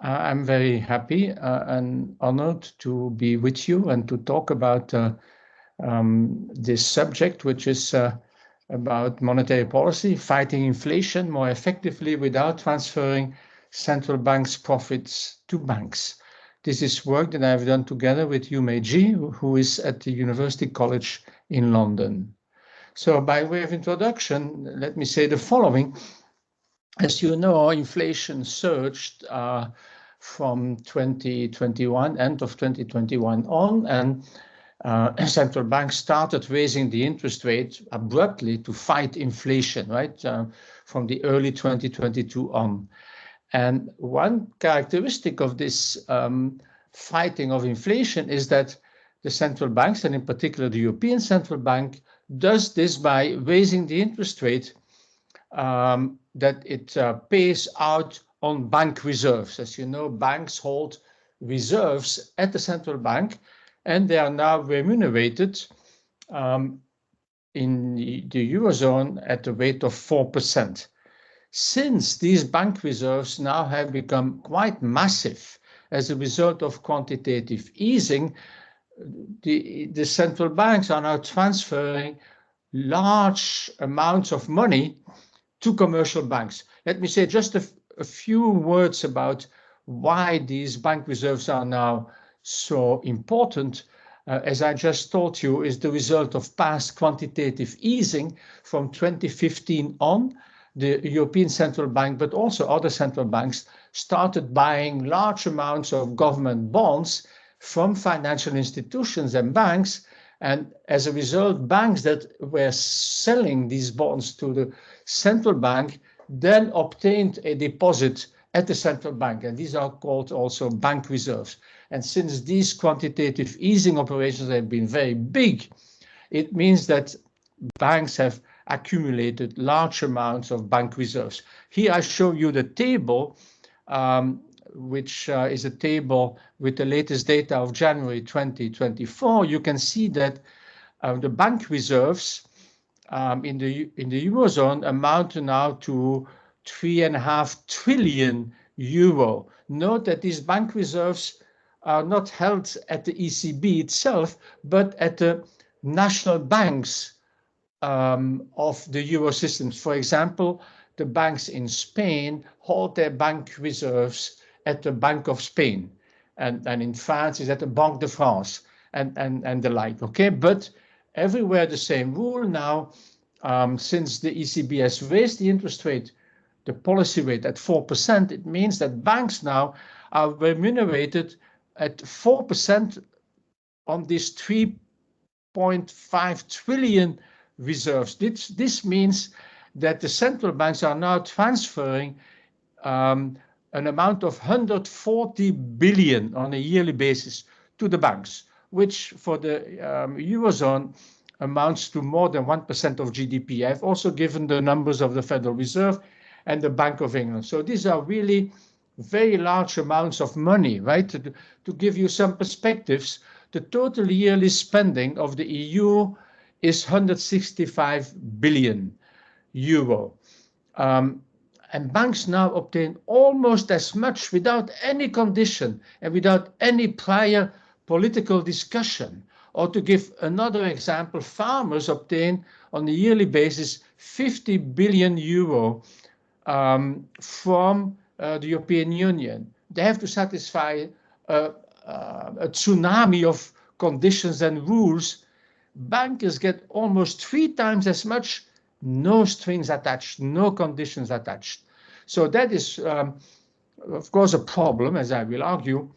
I'm very happy and honored to be with you and to talk about this subject, which is about monetary policy, fighting inflation more effectively without transferring central banks' profits to banks. This is work that I've done together with Yume Ji, who is at the University College in London. So by way of introduction, let me say the following. As you know, inflation surged from 2021, end of 2021 on, and central banks started raising the interest rate abruptly to fight inflation, right, from the early 2022 on. And one characteristic of this fighting of inflation is that the central banks, and in particular the European Central Bank, does this by raising the interest rate that it pays out on bank reserves. As you know, banks hold reserves at the central bank, and they are now remunerated in the Eurozone at the rate of 4%. Since these bank reserves now have become quite massive as a result of quantitative easing, the central banks are now transferring large amounts of money to commercial banks. Let me say just a few words about why these bank reserves are now so important. As I just told you, is the result of past quantitative easing from 2015 on. The European Central Bank, but also other central banks, started buying large amounts of government bonds from financial institutions and banks. And as a result, banks that were selling these bonds to the central bank then obtained a deposit at the central bank. And these are called also bank reserves. And since these quantitative easing operations have been very big, it means that banks have accumulated large amounts of bank reserves. Here I show you the table, which is a table with the latest data of January 2024. You can see that the bank reserves in the Eurozone amount now to 3.5 trillion euro. Note that these bank reserves are not held at the ECB itself, but at the national banks of the Euro systems. For example, the banks in Spain hold their bank reserves at the Bank of Spain, and in France is at the Banque de France, and the like, okay? But everywhere the same rule now, since the ECB has raised the interest rate, the policy rate at 4%, it means that banks now are remunerated at 4% on these 3.5 trillion reserves. This means that the central banks are now transferring an amount of 140 billion on a yearly basis to the banks, which for the Eurozone amounts to more than 1% of GDP. I've also given the numbers of the Federal Reserve and the Bank of England. So these are really very large amounts of money, right? To give you some perspectives, the total yearly spending of the EU is 165 billion euro. And banks now obtain almost as much without any condition and without any prior political discussion. Or to give another example, farmers obtain on a yearly basis 50 billion euro from the European Union. They have to satisfy a tsunami of conditions and rules. Bankers get almost 3 times as much, no strings attached, no conditions attached. So that is, of course, a problem, as I will argue.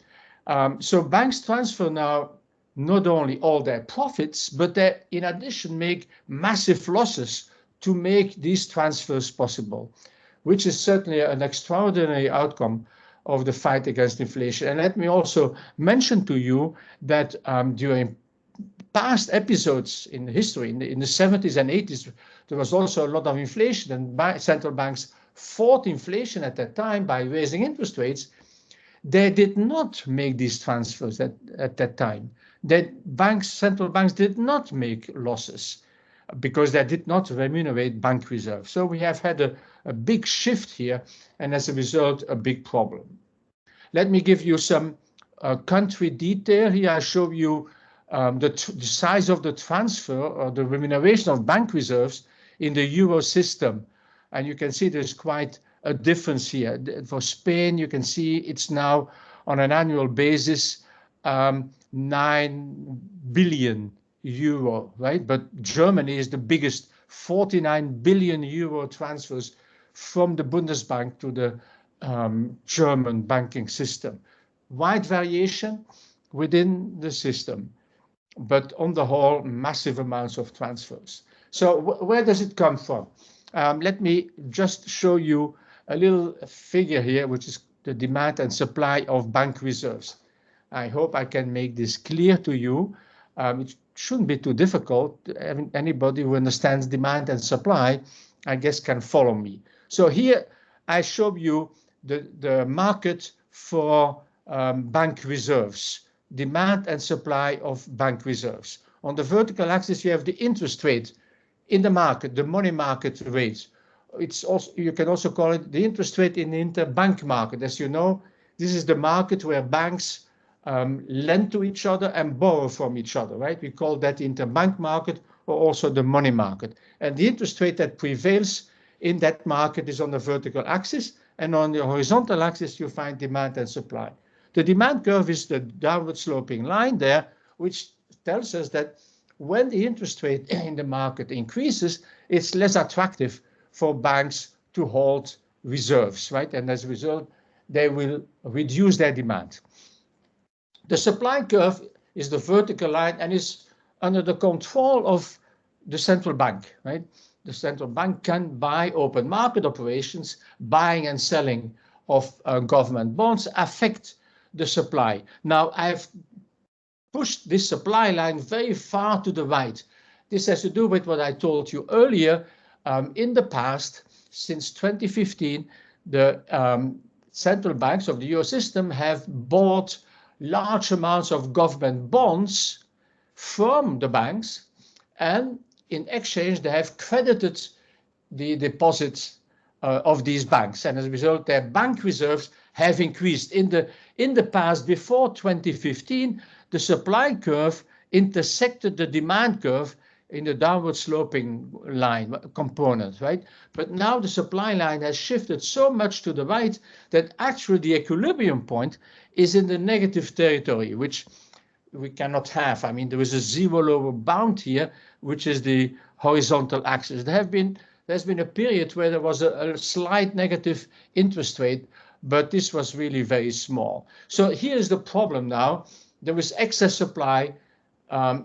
So banks transfer now not only all their profits, but they, in addition, make massive losses to make these transfers possible, which is certainly an extraordinary outcome of the fight against inflation. And let me also mention to you that during past episodes in history, in the 70s and 80s, there was also a lot of inflation, and central banks fought inflation at that time by raising interest rates. They did not make these transfers at that time. Central banks did not make losses because they did not remunerate bank reserves. So we have had a big shift here, and as a result, a big problem. Let me give you some country detail. Here I show you the size of the transfer or the remuneration of bank reserves in the euro system. And you can see there's quite a difference here. For Spain, you can see it's now on an annual basis 9 billion euro, right? But Germany is the biggest, 49 billion euro transfers from the Bundesbank to the German banking system. Wide variation within the system, but on the whole, massive amounts of transfers. So where does it come from? Let me just show you a little figure here, which is the demand and supply of bank reserves. I hope I can make this clear to you. It shouldn't be too difficult. Anybody who understands demand and supply, I guess, can follow me. So here I show you the market for bank reserves, demand and supply of bank reserves. On the vertical axis, you have the interest rate in the market, the money market rate. It's also, you can also call it the interest rate in the interbank market. As you know, this is the market where banks lend to each other and borrow from each other, right? We call that the interbank market or also the money market. And the interest rate that prevails in that market is on the vertical axis, and on the horizontal axis you find demand and supply. The demand curve is the downward sloping line there, which tells us that when the interest rate in the market increases, it's less attractive for banks to hold reserves, right? And as a result, they will reduce their demand. The supply curve is the vertical line and is under the control of the central bank, right? The central bank can buy open market operations, buying and selling of government bonds affect the supply. Now, I've pushed this supply line very far to the right. This has to do with what I told you earlier. In the past, since 2015, the central banks of the euro system have bought large amounts of government bonds from the banks, and in exchange they have credited the deposits of these banks, and as a result their bank reserves have increased. In the past, before 2015, the supply curve intersected the demand curve in the downward sloping line component, right? But now the supply line has shifted so much to the right that actually the equilibrium point is in the negative territory, which we cannot have. I mean, there is a zero lower bound here, which is the horizontal axis. There's been a period where there was a slight negative interest rate, but this was really very small. So here's the problem now. There is excess supply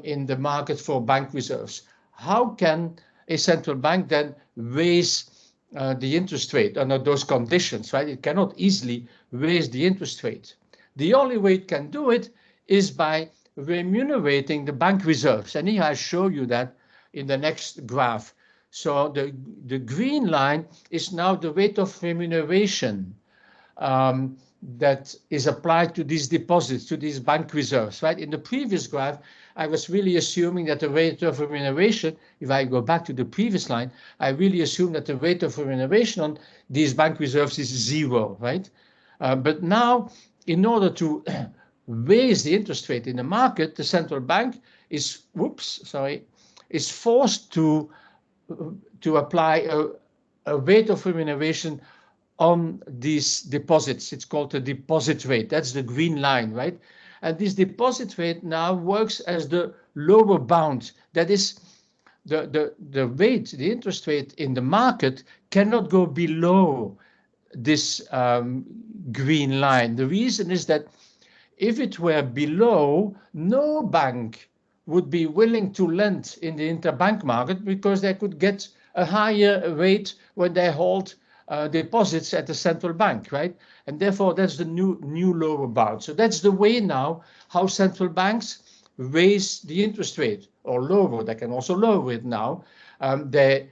in the market for bank reserves. How can a central bank then raise the interest rate under those conditions, right? It cannot easily raise the interest rate. The only way it can do it is by remunerating the bank reserves. And here I show you that in the next graph. So the green line is now the rate of remuneration that is applied to these deposits, to these bank reserves, right? In the previous graph, I was really assuming that the rate of remuneration, if I go back to the previous line, I really assume that the rate of remuneration on these bank reserves is zero, right? But now, in order to raise the interest rate in the market, the central bank is, is forced to apply a rate of remuneration on these deposits. It's called the deposit rate. That's the green line, right? And this deposit rate now works as the lower bound. That is, the rate, the interest rate in the market cannot go below this green line. The reason is that if it were below, no bank would be willing to lend in the interbank market because they could get a higher rate when they hold deposits at the central bank, right? And therefore, that's the new lower bound. So that's the way now how central banks raise the interest rate or lower. They can also lower it now. They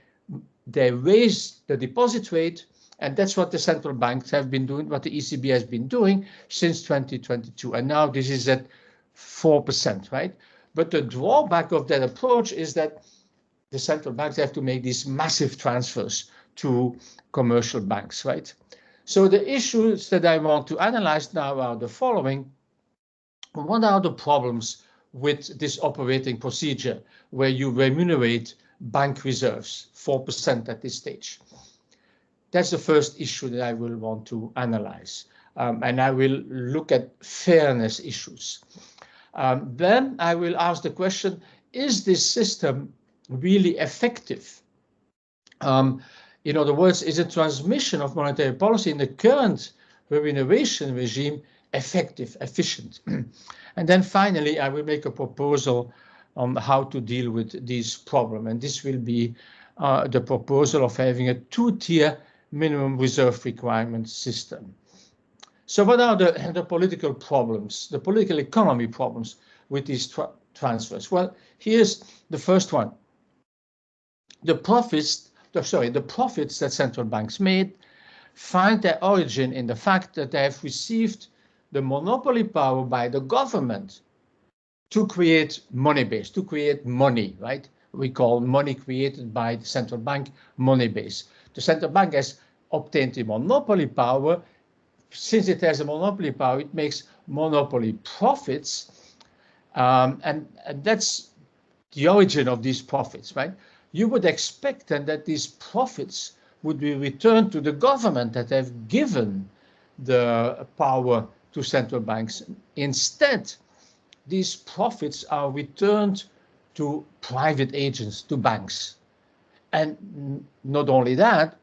raise the deposit rate, and that's what the central banks have been doing, what the ECB has been doing since 2022. And now this is at 4%, right? But the drawback of that approach is that the central banks have to make these massive transfers to commercial banks, right? So the issues that I want to analyze now are the following. What are the problems with this operating procedure where you remunerate bank reserves, 4% at this stage? That's the first issue that I will want to analyze. And I will look at fairness issues. Then I will ask the question, is this system really effective? In other words, is the transmission of monetary policy in the current remuneration regime effective, efficient? And then finally, I will make a proposal on how to deal with this problem. And this will be the proposal of having a two-tier minimum reserve requirement system. So what are the political problems, the political economy problems with these transfers? Well, here's the first one. The profits that central banks made find their origin in the fact that they have received the monopoly power by the government to create money base, to create money, right? We call money created by the central bank money base. The central bank has obtained the monopoly power. Since it has a monopoly power, it makes monopoly profits. And that's the origin of these profits, right? You would expect then that these profits would be returned to the government that have given the power to central banks. Instead, these profits are returned to private agents, to banks. And not only that,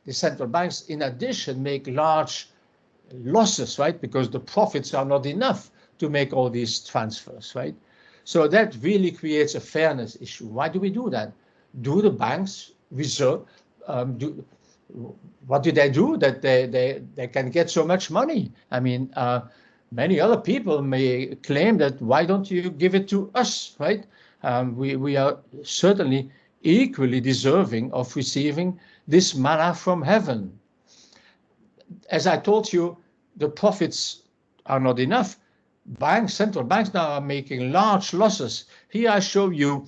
the central banks, in addition, make large losses, right? Because the profits are not enough to make all these transfers, right? So that really creates a fairness issue. Why do we do that? Do the banks reserve, what do they do that they can get so much money? I mean, many other people may claim that why don't you give it to us, right? We are certainly equally deserving of receiving this manna from heaven. As I told you, the profits are not enough. Central banks now are making large losses. Here I show you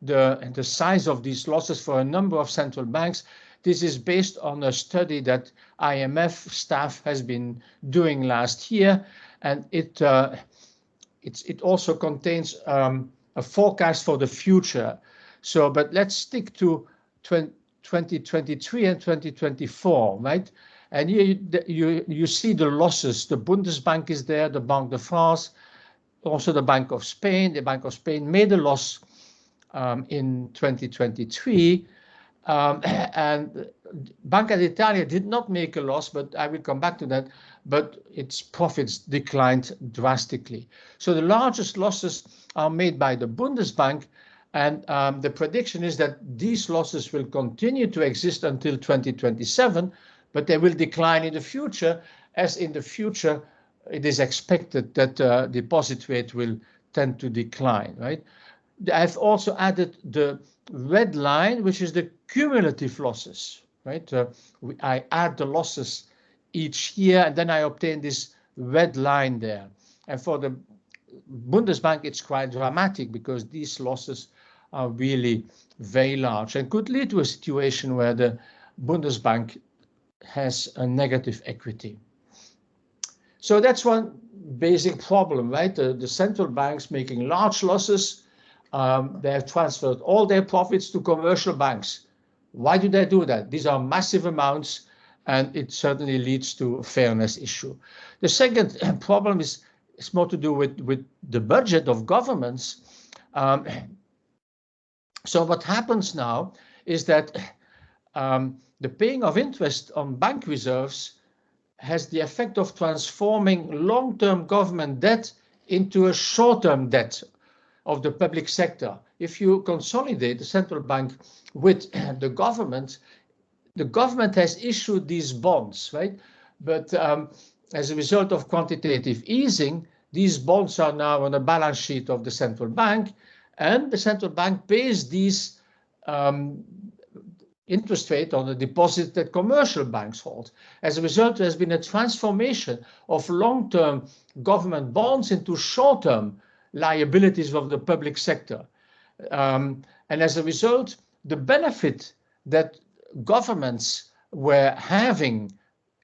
the size of these losses for a number of central banks. This is based on a study that IMF staff has been doing last year, and it also contains a forecast for the future. So, but let's stick to 2023 and 2024, right? And here you see the losses. The Bundesbank is there, the Banque de France, also the Bank of Spain. The Bank of Spain made a loss in 2023. And Banca d'Italia did not make a loss, but I will come back to that, but its profits declined drastically. So the largest losses are made by the Bundesbank, and the prediction is that these losses will continue to exist until 2027, but they will decline in the future, as in the future it is expected that the deposit rate will tend to decline, right? I've also added the red line, which is the cumulative losses, right? I add the losses each year, and then I obtain this red line there. And for the Bundesbank, it's quite dramatic because these losses are really very large and could lead to a situation where the Bundesbank has a negative equity. So that's one basic problem, right? The central banks making large losses. They have transferred all their profits to commercial banks. Why do they do that? These are massive amounts, and it certainly leads to a fairness issue. The second problem is more to do with the budget of governments. So what happens now is that the paying of interest on bank reserves has the effect of transforming long-term government debt into a short-term debt of the public sector. If you consolidate the central bank with the government has issued these bonds, right? But as a result of quantitative easing, these bonds are now on the balance sheet of the central bank, and the central bank pays these interest rate on the deposit that commercial banks hold. As a result, there has been a transformation of long-term government bonds into short-term liabilities of the public sector. And as a result, the benefit that governments were having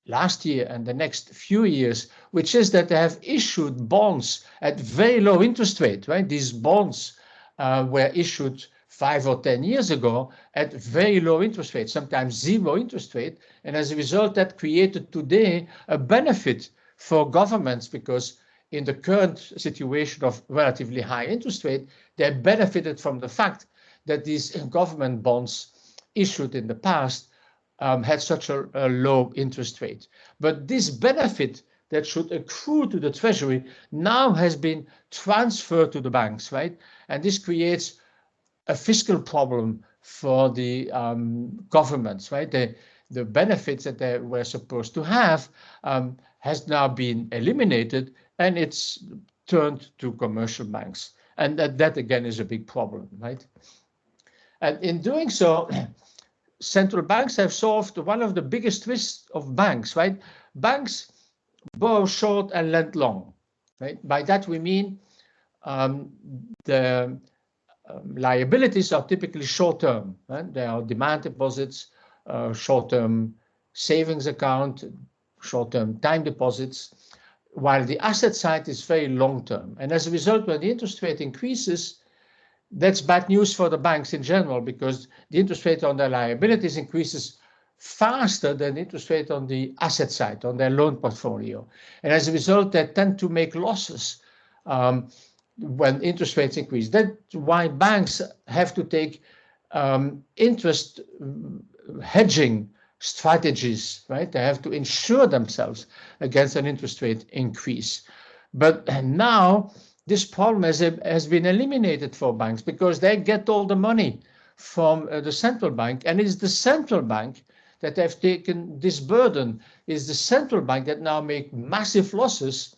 last year and the next few years, which is that they have issued bonds at very low interest rate, right? These bonds were issued 5 or 10 years ago at very low interest rate, sometimes zero interest rate. And as a result, that created today a benefit for governments, because in the current situation of relatively high interest rate, they benefited from the fact that these government bonds issued in the past had such a low interest rate. But this benefit that should accrue to the Treasury now has been transferred to the banks, right? And this creates a fiscal problem for the governments, right? The benefits that they were supposed to have has now been eliminated, and it's turned to commercial banks. And that again is a big problem, right? And in doing so, central banks have solved one of the biggest risks of banks, right? Banks borrow short and lend long, right? By that we mean the liabilities are typically short-term, right? There are demand deposits, short-term savings account, short-term time deposits, while the asset side is very long-term. And as a result, when the interest rate increases, that's bad news for the banks in general, because the interest rate on their liabilities increases faster than the interest rate on the asset side, on their loan portfolio. And as a result, they tend to make losses when interest rates increase. That's why banks have to take interest hedging strategies, right? They have to insure themselves against an interest rate increase. But now this problem has been eliminated for banks, because they get all the money from the central bank, and it's the central bank that have taken this burden. It's the central bank that now make massive losses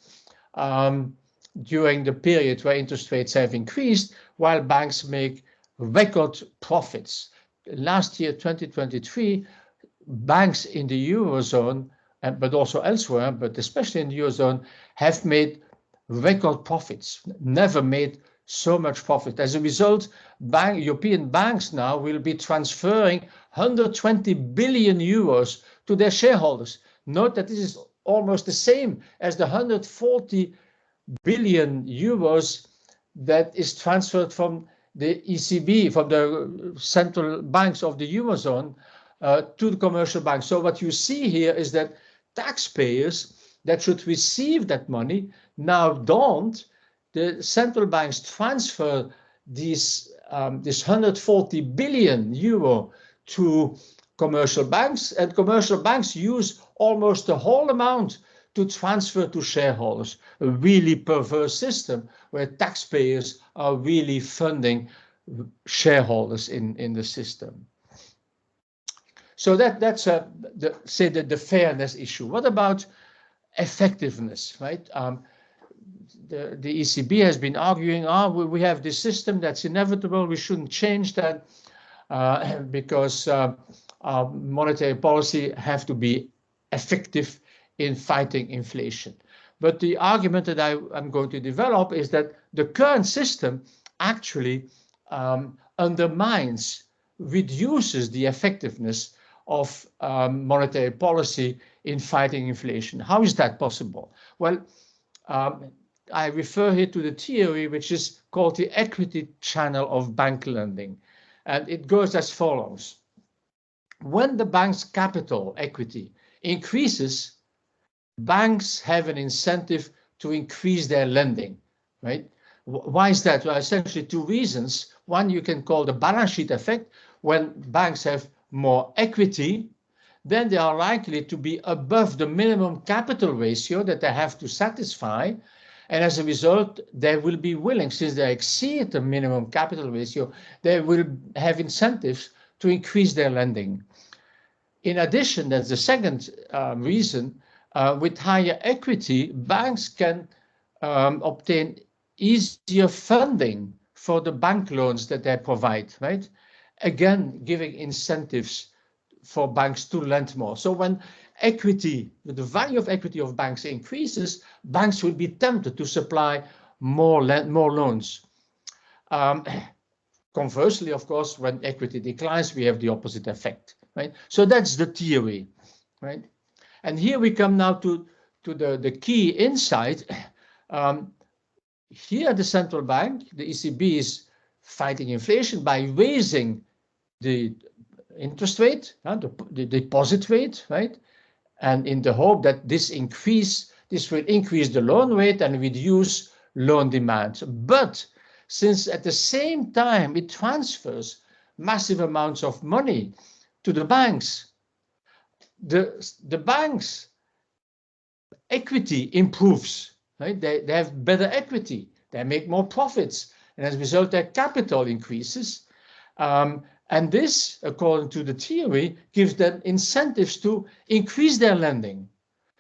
during the period where interest rates have increased, while banks make record profits. Last year, 2023, banks in the Eurozone, but also elsewhere, but especially in the Eurozone, have made record profits, never made so much profit. As a result, European banks now will be transferring 120 billion euros to their shareholders. Note that this is almost the same as the 140 billion euros that is transferred from the ECB, from the central banks of the Eurozone, to the commercial banks. So what you see here is that taxpayers that should receive that money now don't. The central banks transfer this 140 billion euro to commercial banks, and commercial banks use almost the whole amount to transfer to shareholders. A really perverse system where taxpayers are really funding shareholders in the system. So that's the fairness issue. What about effectiveness, right? The ECB has been arguing, we have this system that's inevitable, we shouldn't change that because our monetary policy have to be effective in fighting inflation. But the argument that I'm going to develop is that the current system actually undermines, reduces the effectiveness of monetary policy in fighting inflation. How is that possible? Well, I refer here to the theory which is called the equity channel of bank lending. And it goes as follows. When the bank's capital equity increases, banks have an incentive to increase their lending, right? Why is that? Well, essentially two reasons. One you can call the balance sheet effect. When banks have more equity, then they are likely to be above the minimum capital ratio that they have to satisfy. And as a result, they will be willing, since they exceed the minimum capital ratio, they will have incentives to increase their lending. In addition, that's the second reason, with higher equity, banks can obtain easier funding for the bank loans that they provide, right? Again, giving incentives for banks to lend more. So when equity, the value of equity of banks increases, banks will be tempted to supply more loans. Conversely, of course, when equity declines, we have the opposite effect, right? So that's the theory, right? And here we come now to the key insight. Here the central bank, the ECB, is fighting inflation by raising the interest rate, the deposit rate, right? And in the hope that this will increase the loan rate and reduce loan demand. But since at the same time it transfers massive amounts of money to the banks, the banks' equity improves, right? They have better equity, they make more profits, and as a result their capital increases. And this, according to the theory, gives them incentives to increase their lending.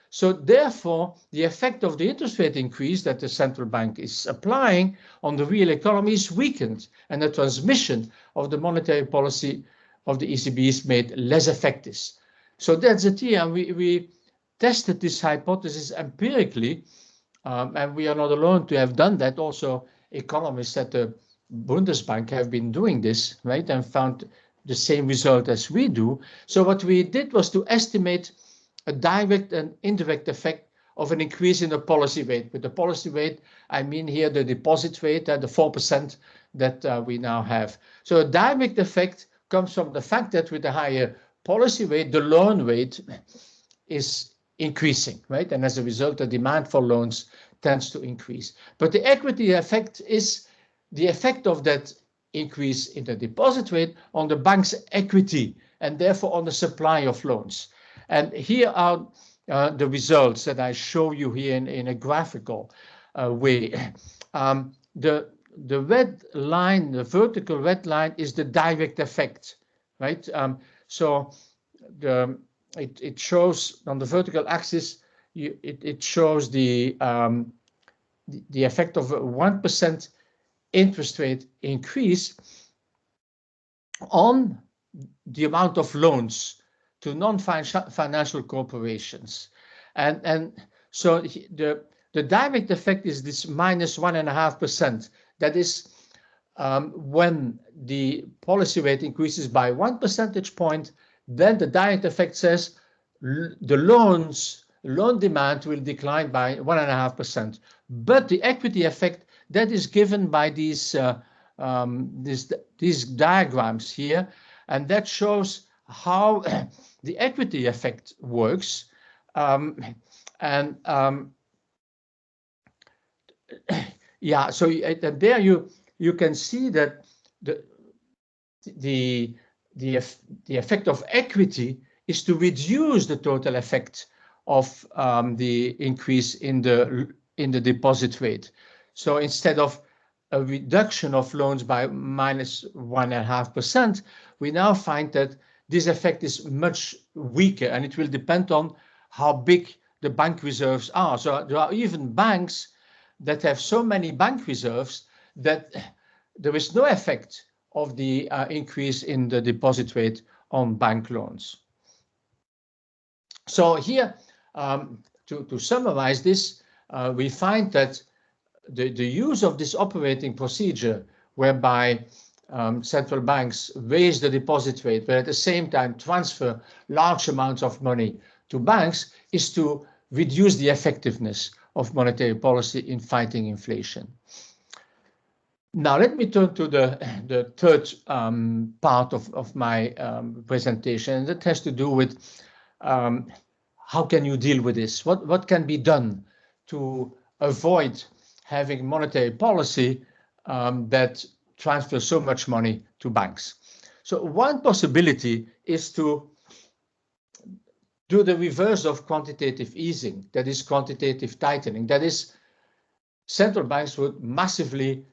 So therefore, the effect of the interest rate increase that the central bank is applying on the real economy is weakened, and the transmission of the monetary policy of the ECB is made less effective. So that's the theory, and we tested this hypothesis empirically, and we are not alone to have done that. Also, economists at the Bundesbank have been doing this, right, and found the same result as we do. So what we did was to estimate a direct and indirect effect of an increase in the policy rate. With the policy rate, I mean here the deposit rate, the 4% that we now have. So a direct effect comes from the fact that with the higher policy rate, the loan rate is increasing, right? And as a result, the demand for loans tends to increase. But the equity effect is the effect of that increase in the deposit rate on the bank's equity and therefore on the supply of loans. And here are the results that I show you here in a graphical way. The red line, the vertical red line, is the direct effect, right? So it shows on the vertical axis, it shows the effect of a 1% interest rate increase on the amount of loans to non-financial corporations. And so the direct effect is this minus 1.5%. That is when the policy rate increases by 1 percentage point, then the direct effect says the loan demand will decline by 1.5%. But the equity effect, that is given by these diagrams here, and that shows how the equity effect works. Yeah, so there you can see that the effect of equity is to reduce the total effect of the increase in the deposit rate. So instead of a reduction of loans by minus 1.5%, we now find that this effect is much weaker, and it will depend on how big the bank reserves are. So there are even banks that have so many bank reserves that there is no effect of the increase in the deposit rate on bank loans. So here, to summarize this, we find that the use of this operating procedure, whereby central banks raise the deposit rate, but at the same time transfer large amounts of money to banks, is to reduce the effectiveness of monetary policy in fighting inflation. Now let me turn to the third part of my presentation, and that has to do with how can you deal with this? What can be done to avoid having monetary policy that transfers so much money to banks? So one possibility is to do the reverse of quantitative easing, that is quantitative tightening. That is, central banks would massively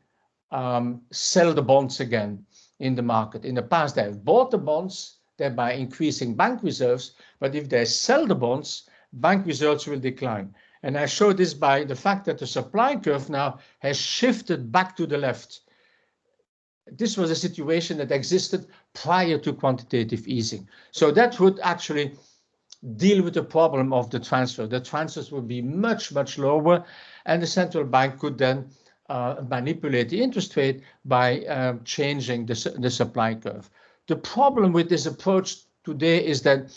sell the bonds again in the market. In the past, they have bought the bonds, thereby increasing bank reserves, but if they sell the bonds, bank reserves will decline. And I show this by the fact that the supply curve now has shifted back to the left. This was a situation that existed prior to quantitative easing. So that would actually deal with the problem of the transfer. The transfers would be much, much lower, and the central bank could then manipulate the interest rate by changing the supply curve. The problem with this approach today is that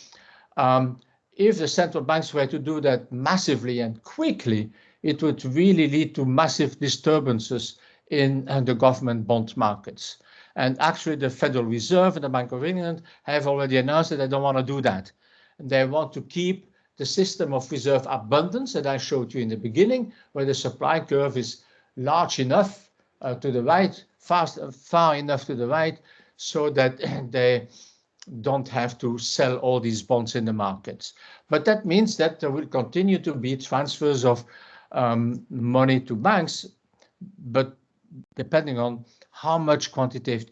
if the central banks were to do that massively and quickly, it would really lead to massive disturbances in the government bond markets. And actually, the Federal Reserve and the Bank of England have already announced that they don't want to do that. And they want to keep the system of reserve abundance that I showed you in the beginning, where the supply curve is large enough to the right, far enough to the right, so that they don't have to sell all these bonds in the markets. But that means that there will continue to be transfers of money to banks, but depending on how much quantitative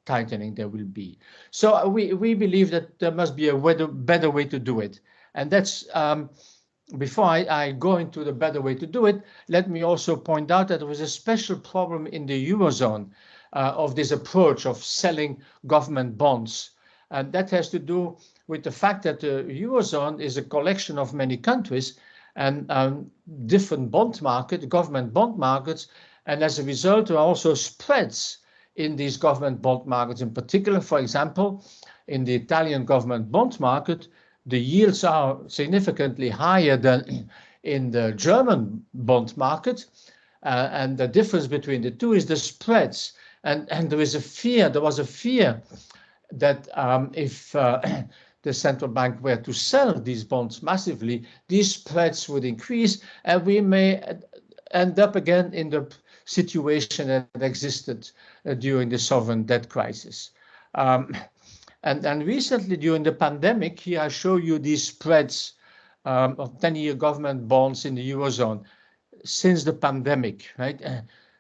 tightening there will be. So we believe that there must be a better way to do it. And that's, before I go into the better way to do it, let me also point out that there was a special problem in the Eurozone of this approach of selling government bonds. And that has to do with the fact that the Eurozone is a collection of many countries and different bond markets, government bond markets, and as a result, there are also spreads in these government bond markets. In particular, for example, in the Italian government bond market, the yields are significantly higher than in the German bond market. And the difference between the two is the spreads. And there was a fear that if the central bank were to sell these bonds massively, these spreads would increase, and we may end up again in the situation that existed during the sovereign debt crisis. And recently, during the pandemic, here I show you these spreads of 10-year government bonds in the Eurozone since the pandemic, right?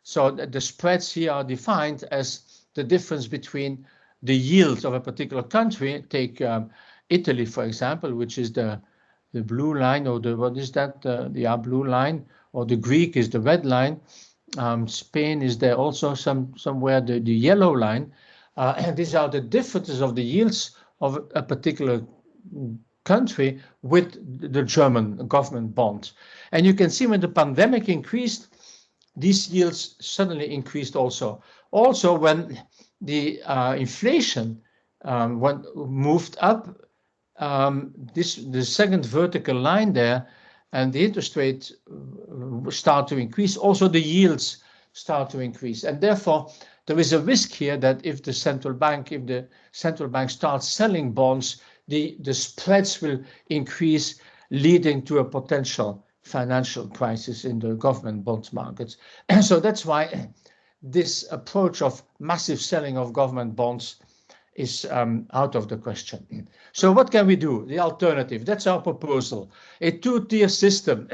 So the spreads here are defined as the difference between the yield of a particular country. Take Italy, for example, which is the blue line, or what is that? The blue line, or the Greek is the red line. Spain is there also somewhere the yellow line. And these are the differences of the yields of a particular country with the German government bond. And you can see when the pandemic increased, these yields suddenly increased also. Also, when the inflation moved up, the second vertical line there, and the interest rates start to increase, also the yields start to increase. And therefore, there is a risk here that if the central bank starts selling bonds, the spreads will increase, leading to a potential financial crisis in the government bond markets. And so that's why this approach of massive selling of government bonds is out of the question. So what can we do? The alternative, that's our proposal, a two-tier system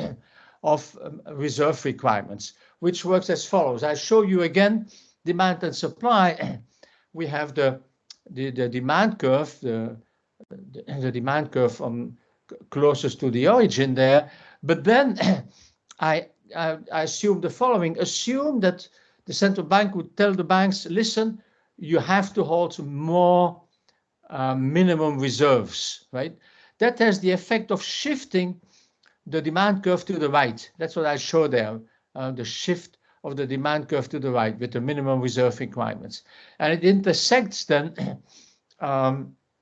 of reserve requirements, which works as follows. I show you again demand and supply. We have the demand curve, the demand curve on closest to the origin there. But then I assume the following. Assume that the central bank would tell the banks, listen, you have to hold more minimum reserves, right? That has the effect of shifting the demand curve to the right. That's what I show there, the shift of the demand curve to the right with the minimum reserve requirements. And it intersects then,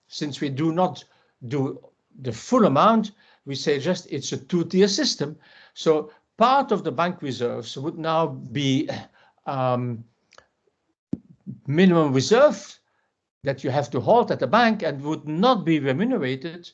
since we do not do the full amount, we say just it's a two-tier system. So part of the bank reserves would now be minimum reserve that you have to hold at the bank and would not be remunerated.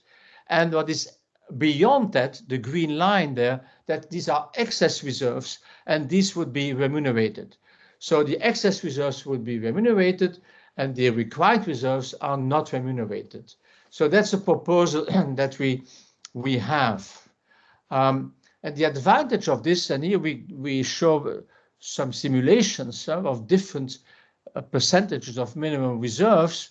And what is beyond that, the green line there, that these are excess reserves, and these would be remunerated. So the excess reserves would be remunerated, and the required reserves are not remunerated. So that's a proposal that we have. And the advantage of this, and here we show some simulations of different percentages of minimum reserves.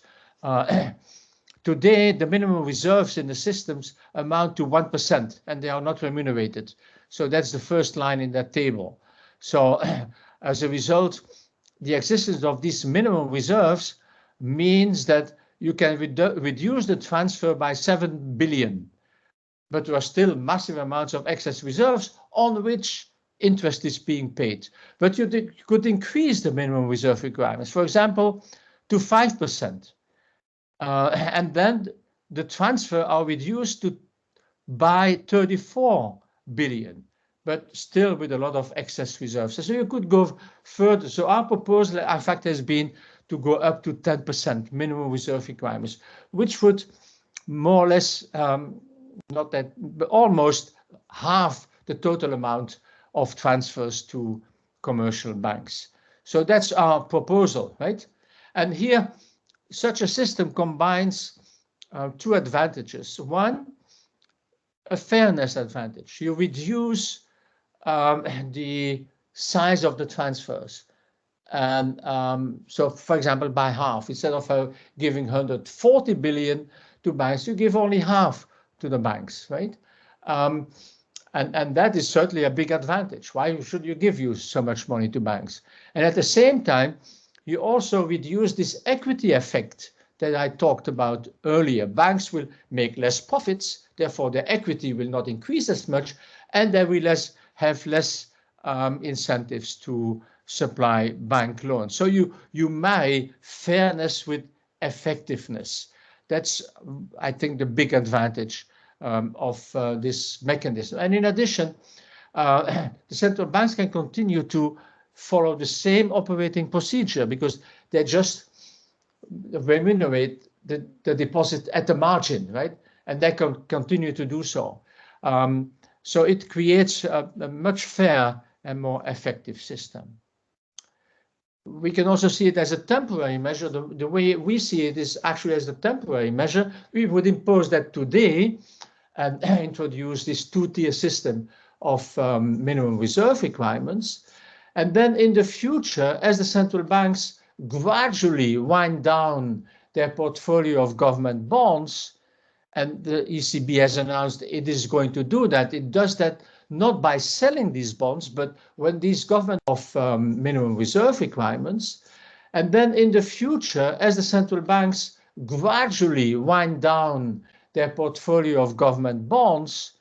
Today, the minimum reserves in the systems amount to 1%, and they are not remunerated. So that's the first line in that table. So as a result, the existence of these minimum reserves means that you can reduce the transfer by 7 billion. But there are still massive amounts of excess reserves on which interest is being paid. But you could increase the minimum reserve requirements, for example, to 5%. And then the transfer are reduced to by 34 billion, but still with a lot of excess reserves. So you could go further. So our proposal, in fact, has been to go up to 10% minimum reserve requirements, which would more or less, not that, but almost half the total amount of transfers to commercial banks. So that's our proposal, right? And here, such a system combines two advantages. One, a fairness advantage. You reduce the size of the transfers. And so, for example, by half, instead of giving 140 billion to banks, you give only half to the banks, right? And that is certainly a big advantage. Why should you give so much money to banks? And at the same time, you also reduce this equity effect that I talked about earlier. Banks will make less profits, therefore their equity will not increase as much, and they will have less incentives to supply bank loans. So you marry fairness with effectiveness. That's, I think, the big advantage of this mechanism. And in addition, the central banks can continue to follow the same operating procedure because they just remunerate the deposit at the margin, right? And they can continue to do so. So it creates a much fairer and more effective system. We can also see it as a temporary measure. The way we see it is actually as a temporary measure. We would impose that today and introduce this two-tier system of minimum reserve requirements. And then in the future, as the central banks gradually wind down their portfolio of government bonds, and the ECB has announced it is going to do that, it does that not by selling these bonds, but when these government of minimum reserve requirements. And then in the future, as the central banks gradually wind down their portfolio of government bonds,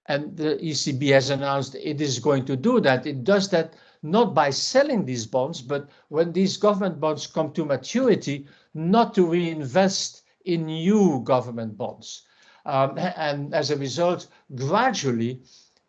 and the ECB has announced it is going to do that, it does that not by selling these bonds, but when these government bonds come to maturity, not to reinvest in new government bonds. And as a result, gradually,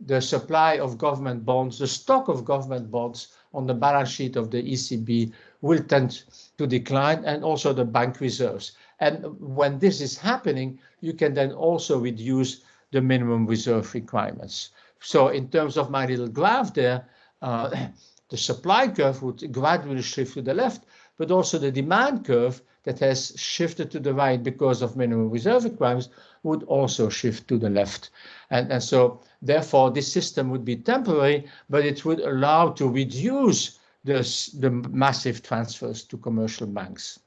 the supply of government bonds, the stock of government bonds on the balance sheet of the ECB will tend to decline, and also the bank reserves. And when this is happening, you can then also reduce the minimum reserve requirements. So in terms of my little graph there, the supply curve would gradually shift to the left, but also the demand curve that has shifted to the right because of minimum reserve requirements would also shift to the left. And so therefore this system would be temporary, but it would allow to reduce the massive transfers to commercial banks.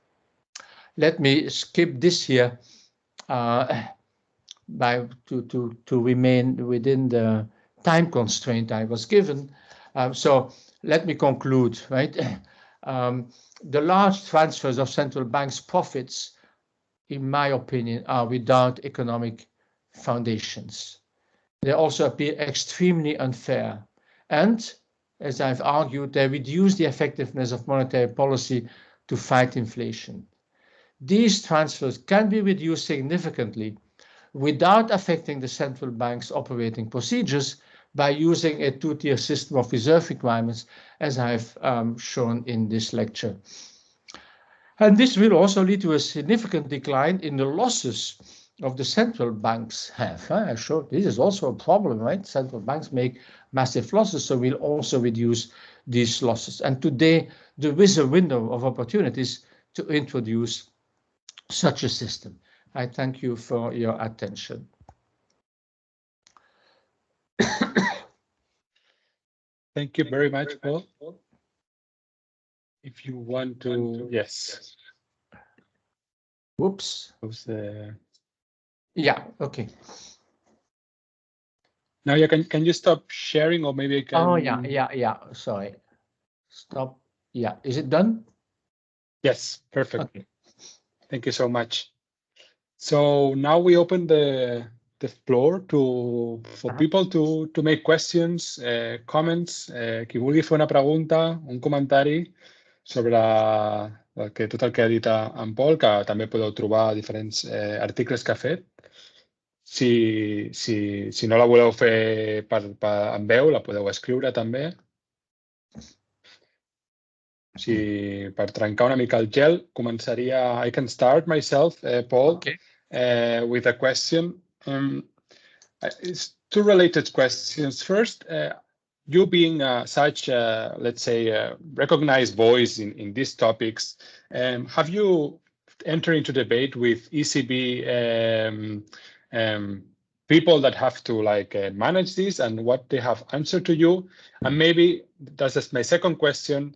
Let me skip this here to remain within the time constraint I was given. So let me conclude, right? The large transfers of central banks' profits, in my opinion, are without economic foundations. They also appear extremely unfair. And, as I've argued, they reduce the effectiveness of monetary policy to fight inflation. These transfers can be reduced significantly without affecting the central bank's operating procedures by using a two-tier system of reserve requirements, as I've shown in this lecture. And this will also lead to a significant decline in the losses of the central banks have. I showed this is also a problem, right? Central banks make massive losses, so we'll also reduce these losses. And today, there is a window of opportunities to introduce such a system. I thank you for your attention. Thank you very much, Paul. If you want to, yes. Whoops. Yeah, okay. Now you can you stop sharing, or maybe I can. Oh, yeah. Sorry. Stop. Yeah. Is it done? Yes, perfect. Okay. Thank you so much. So now we open the floor for people to make questions, comments. Qui vulgui fer una pregunta, un comentari sobre tot el que ha dit en Paul, que també podeu trobar diferents articles que ha fet. Si no la voleu fer en veu, la podeu escriure també. Per trencar una mica el gel, començaria... I can start myself, Paul, Okay. With a question. It's two related questions. First, you being such, let's say, recognized voice in these topics, have you entered into debate with ECB people that have to manage this and what they have answered to you? And maybe that's my second question.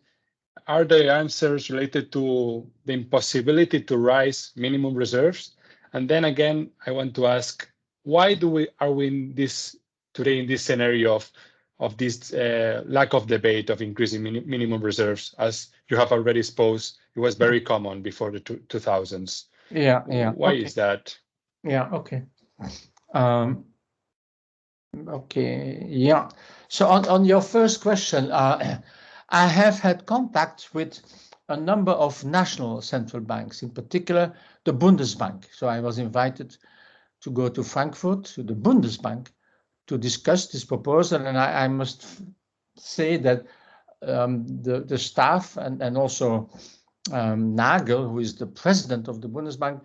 Are the answers related to the impossibility to raise minimum reserves? And then again, I want to ask, why are we in this today in this scenario of this lack of debate of increasing minimum reserves? As you have already exposed, it was very common before the 2000s. Yeah. Why is that? Yeah. Okay. Okay. Yeah. So on your first question, I have had contact with a number of national central banks, in particular the Bundesbank. So I was invited to go to Frankfurt to the Bundesbank to discuss this proposal, and I must say that the staff and also Nagel, who is the president of the Bundesbank,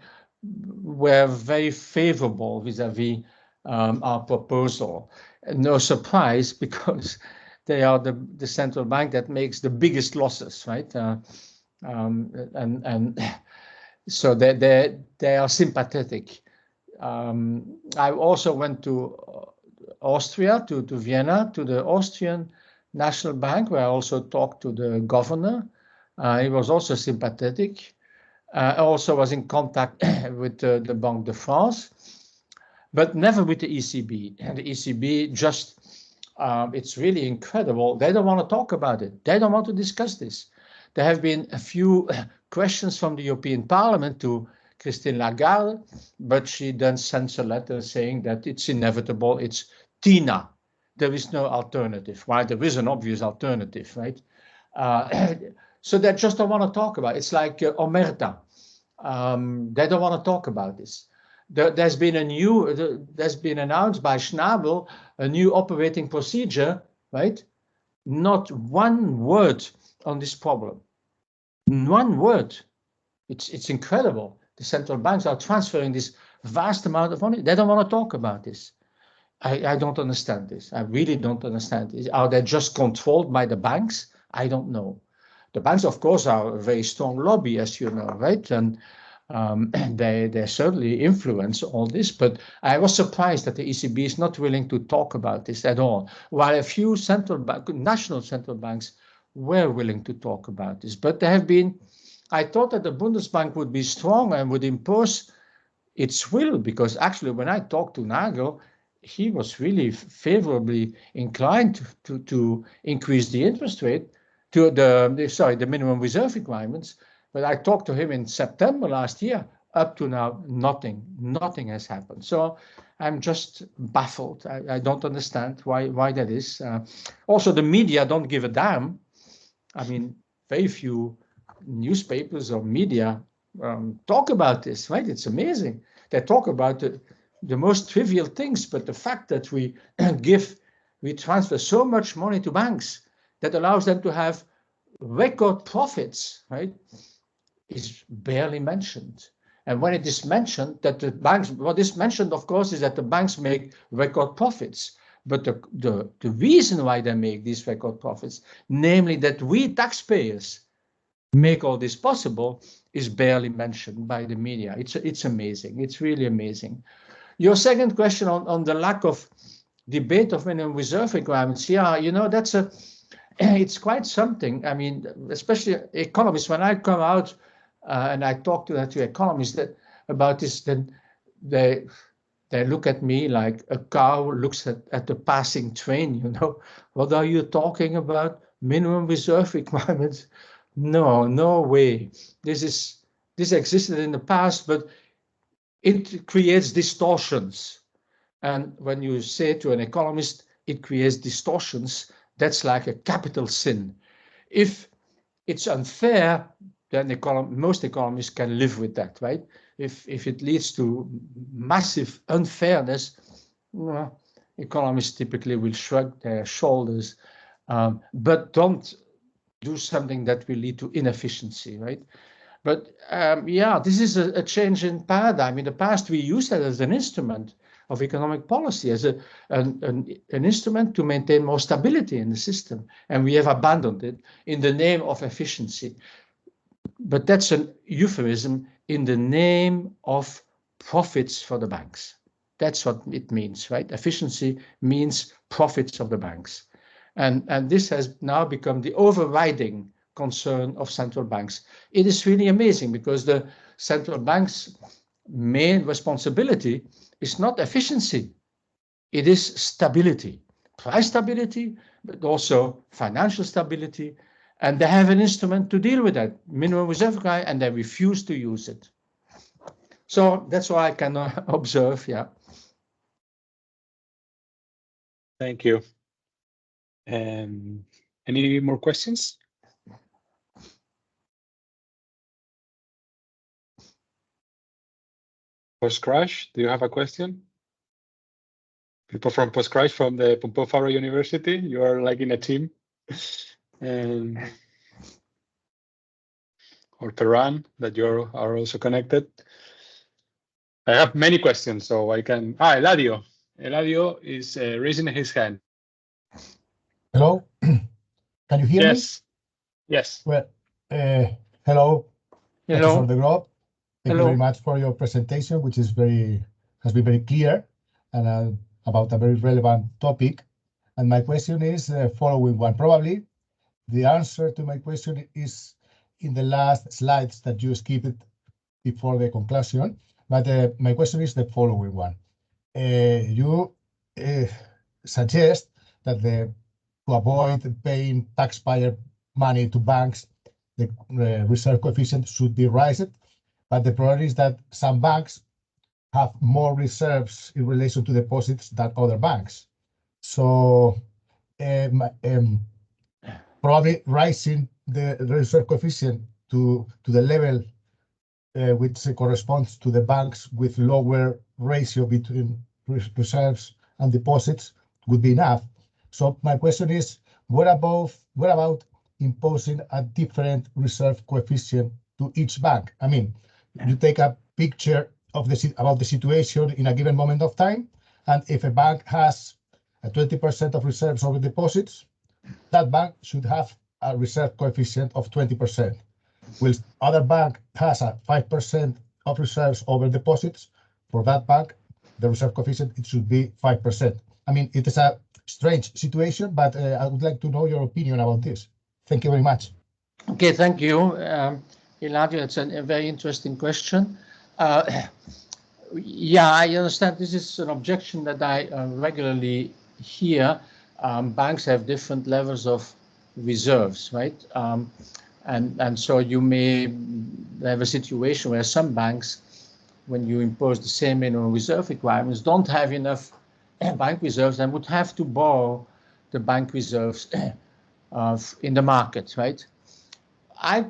were very favorable vis-à-vis our proposal. No surprise, because they are the central bank that makes the biggest losses, right? And so they are sympathetic. I also went to Austria, to Vienna, to the Austrian National Bank, where I also talked to the governor. He was also sympathetic. I also was in contact with the Banque de France, but never with the ECB. And the ECB just, it's really incredible. They don't want to talk about it. They don't want to discuss this. There have been a few questions from the European Parliament to Christine Lagarde, but she then sends a letter saying that it's inevitable, it's TINA. There is no alternative. While there is an obvious alternative, right? So they just don't want to talk about it. It's like Omerta. They don't want to talk about this. There's been announced by Schnabel a new operating procedure, right? Not one word on this problem. One word. It's incredible. The central banks are transferring this vast amount of money. They don't want to talk about this. I don't understand this. I really don't understand this. Are they just controlled by the banks? I don't know. The banks, of course, are a very strong lobby, as you know, right? And they certainly influence all this. But I was surprised that the ECB is not willing to talk about this at all, while a few national central banks were willing to talk about this. But there have been, I thought that the Bundesbank would be strong and would impose its will, because actually when I talked to Nagel, he was really favorably inclined to increase the interest rate to the minimum reserve requirements. But I talked to him in September last year. Up to now, nothing has happened. So I'm just baffled. I don't understand why that is. Also, the media don't give a damn. I mean, very few newspapers or media talk about this, right? It's amazing. They talk about the most trivial things, but the fact that we transfer so much money to banks that allows them to have record profits, right, is barely mentioned. And when it is mentioned that the banks, what is mentioned, of course, is that the banks make record profits. But the reason why they make these record profits, namely that we taxpayers make all this possible, is barely mentioned by the media. It's amazing. It's really amazing. Your second question on the lack of debate of minimum reserve requirements, yeah, you know, it's quite something. I mean, especially economists, when I come out and I talk to economists about this, then they look at me like a cow looks at the passing train, you know. What are you talking about? Minimum reserve requirements? No way. This existed in the past, but it creates distortions. And when you say to an economist, it creates distortions, that's like a capital sin. If it's unfair, then most economists can live with that, right? if it leads to massive unfairness, well, economists typically will shrug their shoulders, but don't do something that will lead to inefficiency, right? But yeah, this is a change in paradigm. In the past, we used that as an instrument of economic policy, as an instrument to maintain more stability in the system. And we have abandoned it in the name of efficiency. But that's an euphemism in the name of profits for the banks. That's what it means, right? Efficiency means profits of the banks. And this has now become the overriding concern of central banks. It is really amazing because the central bank's main responsibility is not efficiency. It is stability, price stability, but also financial stability. And they have an instrument to deal with that, minimum reserve requirement, and they refuse to use it. So that's what I can observe, yeah. Thank you. Any more questions? Post-crash, do you have a question? People from post-crash from the Pompeu Fabra University, you are like in a team. Or Peran, that you are also connected. I have many questions, so I can. Eladio. Eladio is raising his hand. Hello, can you hear me? Yes. Well, hello, Professor de Grauwe. Thank you very much for your presentation, which is has been very clear and about a very relevant topic. And my question is the following one. Probably the answer to my question is in the last slides that you skipped before the conclusion. But my question is the following one. You suggest that to avoid paying taxpayer money to banks, the reserve coefficient should be raised. But the problem is that some banks have more reserves in relation to deposits than other banks. So probably raising the reserve coefficient to the level which corresponds to the banks with lower ratio between reserves and deposits would be enough. So my question is, what about imposing a different reserve coefficient to each bank? I mean, you take a picture of about the situation in a given moment of time, and if a bank has a 20% of reserves over deposits, that bank should have a reserve coefficient of 20%. Whilst other bank has a 5% of reserves over deposits, for that bank, the reserve coefficient, it should be 5%. I mean, it is a strange situation, but I would like to know your opinion about this. Thank you very much. Okay, thank you, Eladio. It's a very interesting question. Yeah, I understand this is an objection that I regularly hear. Banks have different levels of reserves, right? And so you may have a situation where some banks, when you impose the same minimum reserve requirements, don't have enough bank reserves and would have to borrow the bank reserves in the market, right? I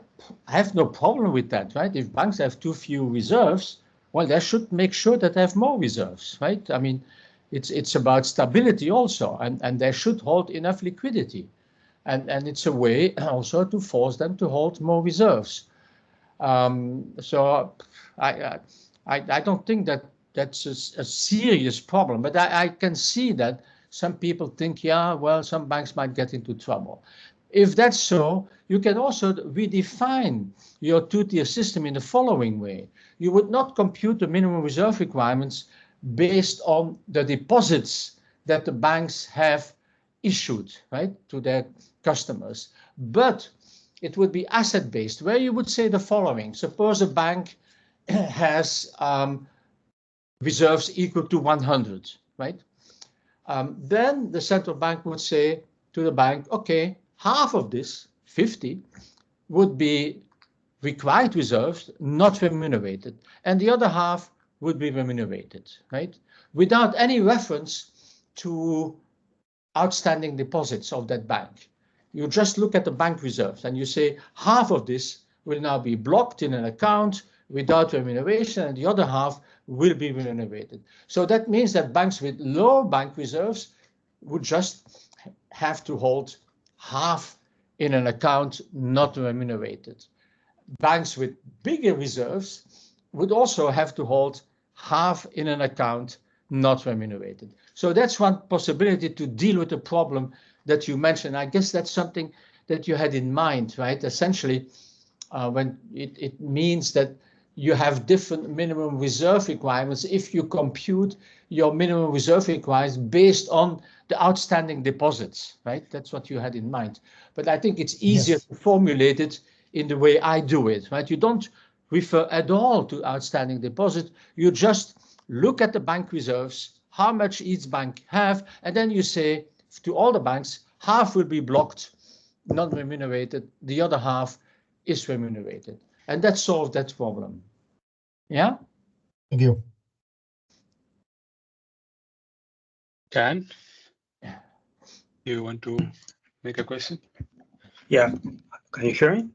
have no problem with that, right? If banks have too few reserves, well, they should make sure that they have more reserves, right? I mean, it's about stability also, and they should hold enough liquidity. And it's a way also to force them to hold more reserves. So I don't think that that's a serious problem, but I can see that some people think, yeah, well, some banks might get into trouble. If that's so, you can also redefine your two-tier system in the following way. You would not compute the minimum reserve requirements based on the deposits that the banks have issued, right, to their customers. But it would be asset-based, where you would say the following. Suppose a bank has reserves equal to 100, right? Then the central bank would say to the bank, okay, half of this, 50, would be required reserves, not remunerated, and the other half would be remunerated, right? Without any reference to outstanding deposits of that bank. You just look at the bank reserves and you say half of this will now be blocked in an account without remuneration, and the other half will be remunerated. So that means that banks with low bank reserves would just have to hold half in an account not remunerated. Banks with bigger reserves would also have to hold half in an account not remunerated. So that's one possibility to deal with the problem that you mentioned. I guess that's something that you had in mind, right? Essentially, when it means that you have different minimum reserve requirements if you compute your minimum reserve requirements based on the outstanding deposits, right? That's what you had in mind. But I think it's easier to formulate it in the way I do it, right? You don't refer at all to outstanding deposit. You just look at the bank reserves, how much each bank have, and then you say to all the banks, half will be blocked, non-remunerated, the other half is remunerated. And that solves that problem. Yeah? Thank you. Can you want to make a question? Yeah. Can you hear me?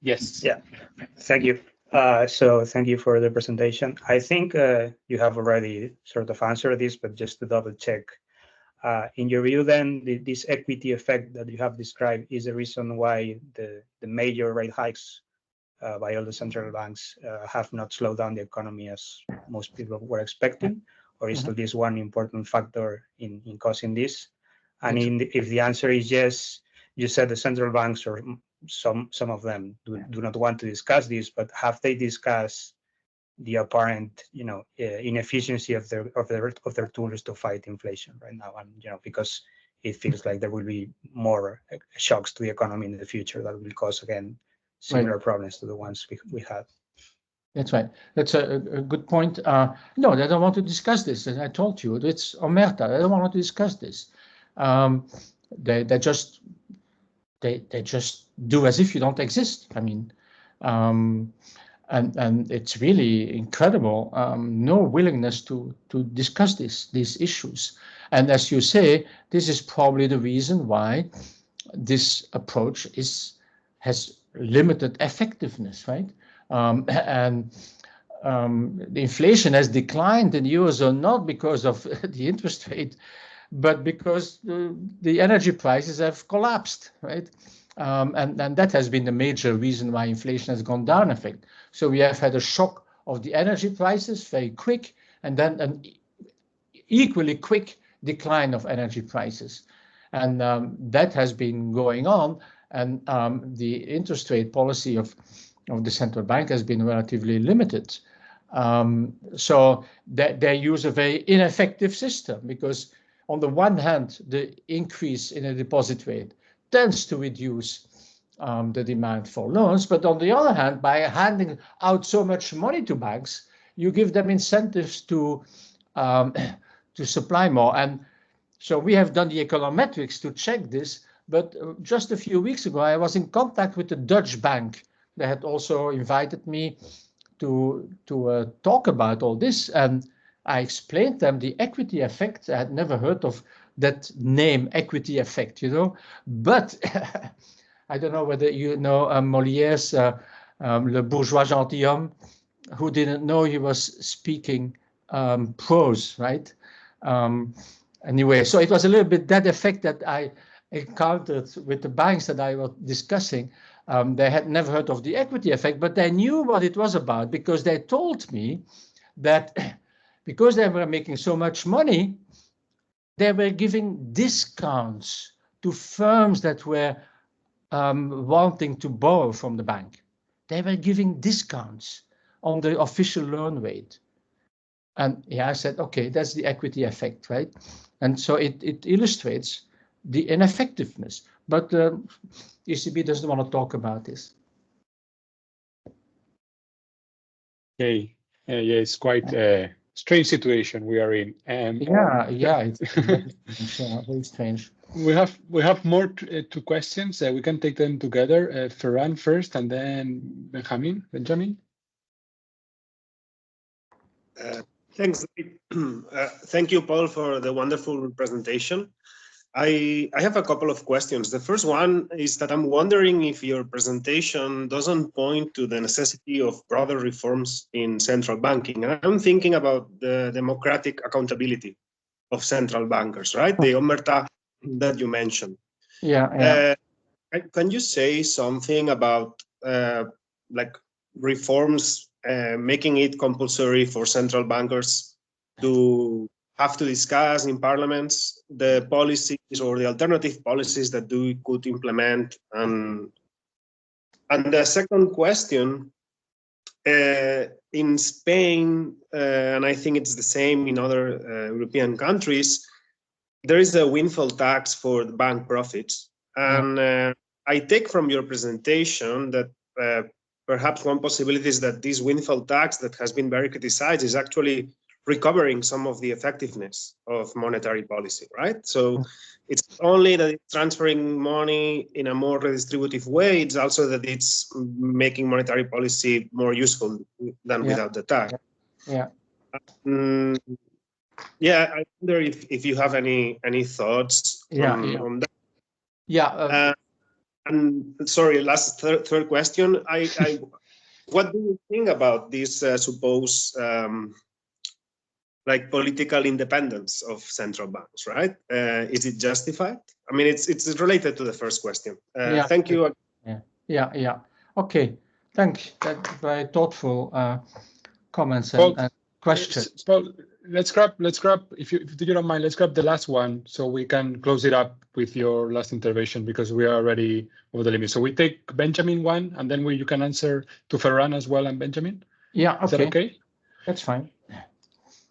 Yes. Yeah. Thank you. So thank you for the presentation. I think you have already sort of answered this, but just to double check. In your view, then, this equity effect that you have described is the reason why the major rate hikes by all the central banks have not slowed down the economy as most people were expecting, or is still this one important factor in causing this? And if the answer is yes, you said the central banks or some of them do not want to discuss this, but have they discussed the apparent, inefficiency of their tools to fight inflation right now? And because it feels like there will be more shocks to the economy in the future that will cause again similar problems to the ones we had. That's right. That's a good point. No, they don't want to discuss this. As I told you, it's omerta. They don't want to discuss this. They just do as if you don't exist. I mean, and it's really incredible. No willingness to discuss these issues. And as you say, this is probably the reason why this approach has limited effectiveness, right? And the inflation has declined in the Eurozone not because of the interest rate, but because the energy prices have collapsed, right? And that has been the major reason why inflation has gone down, in fact. So we have had a shock of the energy prices, very quick, and then an equally quick decline of energy prices. And that has been going on, and the interest rate policy of the central bank has been relatively limited. So they use a very ineffective system because on the one hand, the increase in a deposit rate tends to reduce the demand for loans. But on the other hand, by handing out so much money to banks, you give them incentives to supply more. And so we have done the econometrics to check this. But just a few weeks ago, I was in contact with the Dutch bank. They had also invited me to talk about all this. And I explained them the equity effect. I had never heard of that name, equity effect, But I don't know whether you know Molière's Le Bourgeois Gentilhomme, who didn't know he was speaking prose, right? Anyway, so it was a little bit that effect that I encountered with the banks that I was discussing. They had never heard of the equity effect, but they knew what it was about because they told me that because they were making so much money, they were giving discounts to firms that were wanting to borrow from the bank. They were giving discounts on the official loan rate. And I said, okay, that's the equity effect, right? And so it illustrates the ineffectiveness. But ECB doesn't want to talk about this. Okay. Yeah, it's quite a strange situation we are in. It's very strange. We have more two questions. We can take them together. Ferran first, and then Benjamin. Thanks. Thank you, Paul, for the wonderful presentation. I have a couple of questions. The first one is that I'm wondering if your presentation doesn't point to the necessity of broader reforms in central banking. I'm thinking about the democratic accountability of central bankers, right? The omerta that you mentioned. Yeah. Can you say something about like reforms making it compulsory for central bankers to have to discuss in parliaments the policies or the alternative policies that they could implement? And the second question, in Spain, and I think it's the same in other European countries, there is a windfall tax for the bank profits. And I take from your presentation that perhaps one possibility is that this windfall tax that has been very criticized is actually recovering some of the effectiveness of monetary policy, right? So it's only that it's transferring money in a more redistributive way, it's also that it's making monetary policy more useful than without the tax. Yeah. Yeah, I wonder if you have any thoughts on that. Yeah. And sorry, last third question. What do you think about this supposed like political independence of central banks? Right? Is it justified? I mean, it's related to the first question. Thank you. Yeah. Okay. Thanks. That's very thoughtful comments and questions. Paul, let's grab, if you don't mind, let's grab the last one so we can close it up with your last intervention, because we are already over the limit. So we take Benjamin one, and then you can answer to Ferran as well, and Benjamin. Yeah. Okay. Is that okay? That's fine.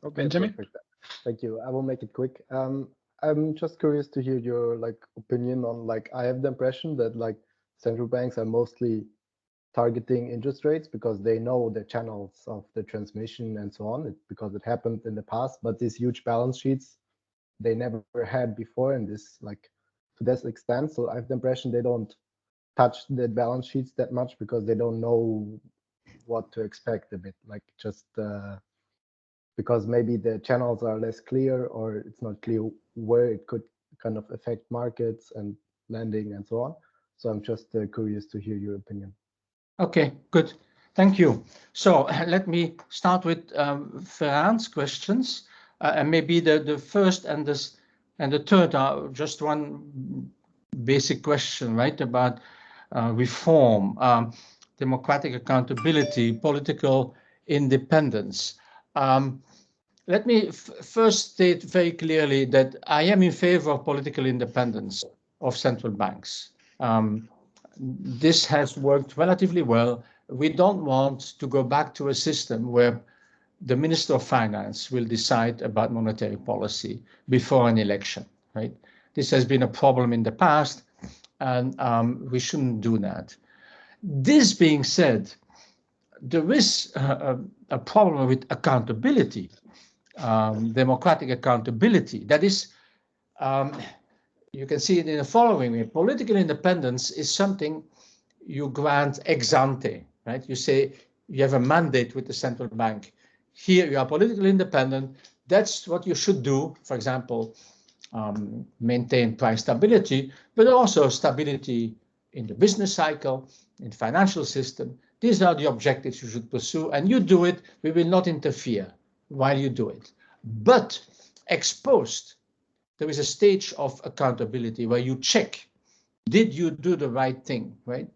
Okay, Benjamin. Perfect. Thank you. I will make it quick. I'm just curious to hear your opinion on I have the impression that central banks are mostly targeting interest rates because they know the channels of the transmission and so on, because it happened in the past. But these huge balance sheets, they never had before in this to this extent. So I have the impression they don't touch the balance sheets that much because they don't know what to expect a bit, because maybe the channels are less clear, or it's not clear where it could kind of affect markets and lending and so on. So I'm just curious to hear your opinion. Okay, good. Thank you. So let me start with Ferran's questions, and maybe the first and the third are just one basic question, right? About reform, democratic accountability, political independence. Let me first state very clearly that I am in favor of political independence of central banks. This has worked relatively well. We don't want to go back to a system where the Minister of Finance will decide about monetary policy before an election, right? This has been a problem in the past, and we shouldn't do that. This being said, there is a problem with accountability, democratic accountability. That is, you can see it in the following way. Political independence is something you grant ex ante, right? You say you have a mandate with the central bank. Here you are politically independent. That's what you should do. For example, maintain price stability, but also stability in the business cycle, in the financial system. These are the objectives you should pursue, and you do it. We will not interfere while you do it. But ex post, there is a stage of accountability where you check, did you do the right thing, right?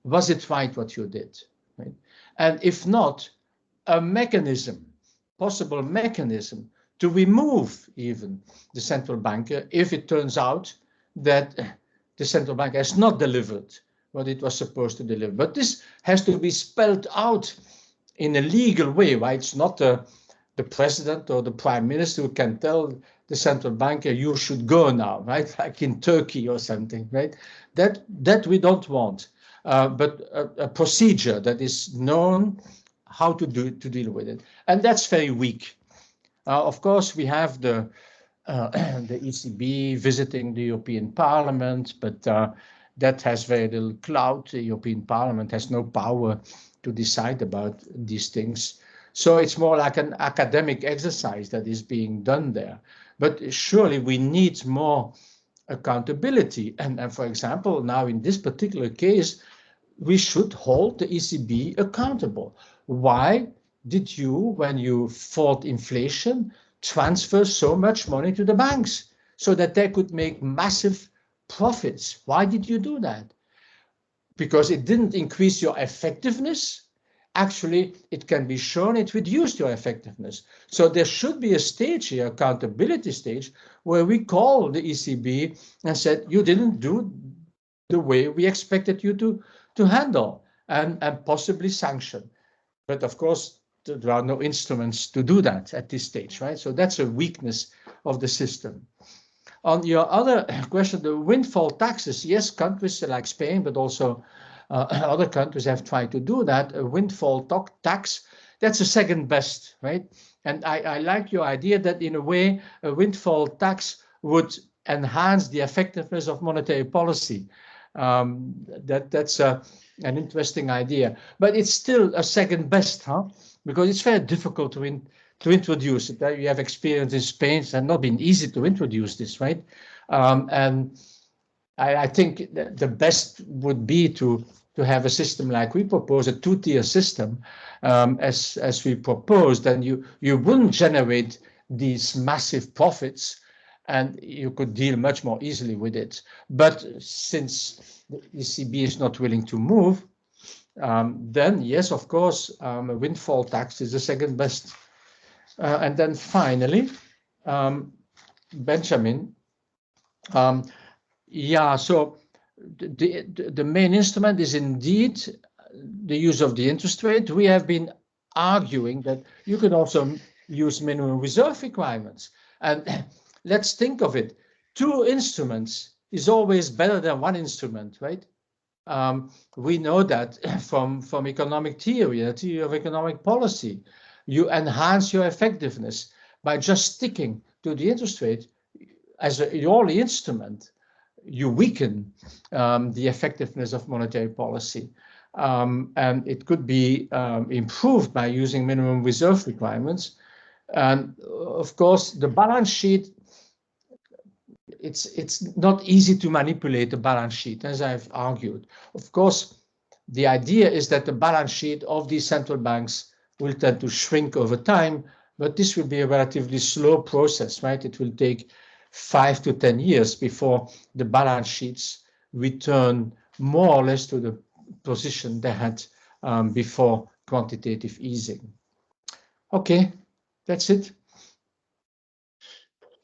Was it right what you did, right? And if not, a mechanism, possible mechanism to remove even the central banker if it turns out that the central bank has not delivered what it was supposed to deliver. But this has to be spelled out in a legal way, right? It's not the president or the prime minister who can tell the central banker, you should go now, right? Like in Turkey or something, right? That we don't want, but a procedure that is known how to deal with it. And that's very weak. Of course, we have the ECB visiting the European Parliament, but that has very little clout. The European Parliament has no power to decide about these things. So it's more like an academic exercise that is being done there. But surely we need more accountability. And for example, now in this particular case, we should hold the ECB accountable. Why did you, when you fought inflation, transfer so much money to the banks so that they could make massive profits? Why did you do that? Because it didn't increase your effectiveness. Actually, it can be shown it reduced your effectiveness. So there should be a stage here, accountability stage, where we call the ECB and said, you didn't do the way we expected you to handle, and possibly sanction. But of course, there are no instruments to do that at this stage, right? So that's a weakness of the system. On your other question, the windfall taxes, yes, countries like Spain, but also other countries have tried to do that. A windfall tax, that's a second best, right? And I like your idea that in a way, a windfall tax would enhance the effectiveness of monetary policy. That's an interesting idea, but it's still a second best, huh? Because it's very difficult to introduce it. You have experience in Spain; it's not been easy to introduce this, right? And I think the best would be to have a system like we propose, a two-tier system, as we propose. Then you wouldn't generate these massive profits, and you could deal much more easily with it. But since the ECB is not willing to move, then yes, of course, a windfall tax is the second best. And then finally, Benjamin, yeah, so the main instrument is indeed the use of the interest rate. We have been arguing that you can also use minimum reserve requirements. And let's think of it. 2 instruments is always better than 1 instrument, right? We know that from economic theory, the theory of economic policy. You enhance your effectiveness by just sticking to the interest rate as the only instrument. You weaken the effectiveness of monetary policy. And it could be improved by using minimum reserve requirements. And of course, the balance sheet, it's not easy to manipulate the balance sheet, as I've argued. Of course, the idea is that the balance sheet of these central banks will tend to shrink over time, but this will be a relatively slow process, right? It will take 5 to 10 years before the balance sheets return more or less to the position they had before quantitative easing. Okay, that's it.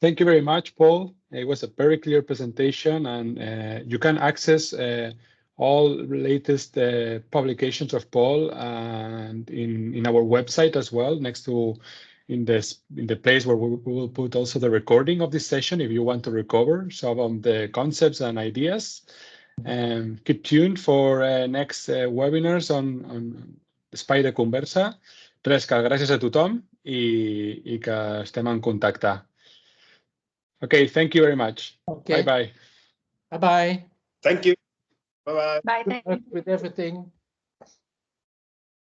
Thank you very much, Paul. It was a very clear presentation, and you can access all latest publications of Paul and in our website as well, next to in the place where we will put also the recording of this session if you want to recover some of the concepts and ideas. Keep tuned for next webinars on Espai de Conversa. Res, que gràcies a tothom i que estem en contacte. Okay, thank you very much. Okay. Bye-bye. Bye-bye. Thank you. Bye-bye. Bye. Good luck with everything.